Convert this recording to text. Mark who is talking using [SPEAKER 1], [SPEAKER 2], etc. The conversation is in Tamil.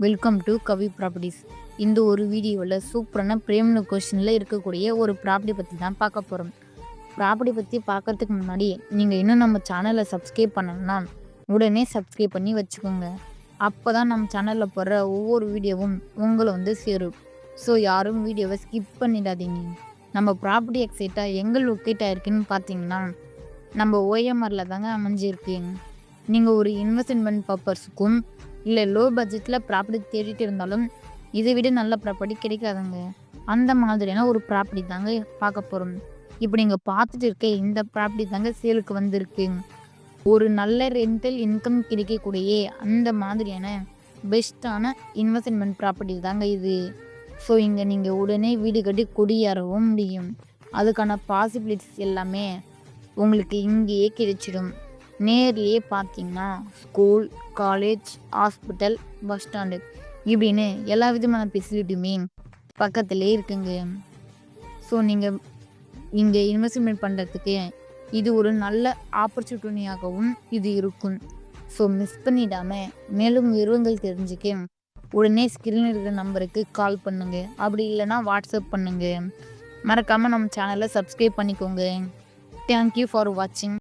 [SPEAKER 1] Welcome to Kavi properties. இந்த ஒரு வீடியோவில் சூப்பரான பிரேம் லொகேஷனில் இருக்கக்கூடிய ஒரு ப்ராப்பர்ட்டி பற்றி தான் பார்க்க போகிறோம். ப்ராப்பர்ட்டி பற்றி பார்க்கறதுக்கு முன்னாடி நீங்கள் இன்னும் நம்ம சேனலை சப்ஸ்கிரைப் பண்ணணும்னா உடனே சப்ஸ்கிரைப் பண்ணி வச்சுக்கோங்க. அப்போ தான் நம்ம சேனலில் போடுற ஒவ்வொரு வீடியோவும் உங்களை சேரும். ஸோ யாரும் வீடியோவை ஸ்கிப் பண்ணிடாதீங்க. நம்ம ப்ராப்பர்ட்டி எக்ஸைட்டாக எங்கே லொக்கேட் ஆகிருக்குன்னு பார்த்தீங்கன்னா நம்ம ஓஎம்ஆரில் தாங்க அமைஞ்சிருக்கு. நீங்கள் ஒரு இன்வெஸ்ட்மெண்ட் பர்பஸுக்கும் இல்லை லோ பட்ஜெட்டில் ப்ராப்பர்ட்டி தேடிட்டு இருந்தாலும் இதை விட நல்ல ப்ராப்பர்ட்டி கிடைக்காதுங்க. அந்த மாதிரியான ஒரு ப்ராப்பர்ட்டி தாங்க பார்க்க போகிறோம். இப்போ நீங்கள் பார்த்துட்டு இருக்க இந்த ப்ராப்பர்ட்டி தாங்க சேலுக்கு வந்திருக்கு. ஒரு நல்ல ரெண்டல் இன்கம் கிடைக்கக்கூடிய அந்த மாதிரியான பெஸ்ட்டான இன்வெஸ்ட்மெண்ட் ப்ராப்பர்ட்டி தாங்க இது. ஸோ இங்கே நீங்கள் உடனே வீடு கட்டி குடியேறவும் முடியும். அதுக்கான பாசிபிலிட்டிஸ் எல்லாமே உங்களுக்கு இங்கேயே கிடைச்சிடும். நேர்லேயே பார்த்தீங்கன்னா school, college, hospital, bus stand இப்படின்னு எல்லா விதமான ஃபெசிலிட்டியுமே பக்கத்துலேயே இருக்குங்க. ஸோ நீங்கள் இங்கே இன்வெஸ்ட்மெண்ட் பண்ணுறதுக்கு இது ஒரு நல்ல ஆப்பர்ச்சுனிட்டியாகவும் இது இருக்கும். ஸோ மிஸ் பண்ணிடாமல் மேலும் விவரங்கள் தெரிஞ்சுக்க உடனே ஸ்கிரீனில் இருக்கிற நம்பருக்கு கால் பண்ணுங்க. அப்படி இல்லைன்னா வாட்ஸ்அப் பண்ணுங்க. மறக்காமல் நம்ம சேனலை சப்ஸ்கிரைப் பண்ணிக்கோங்க. தேங்க்யூ ஃபார் வாட்சிங்.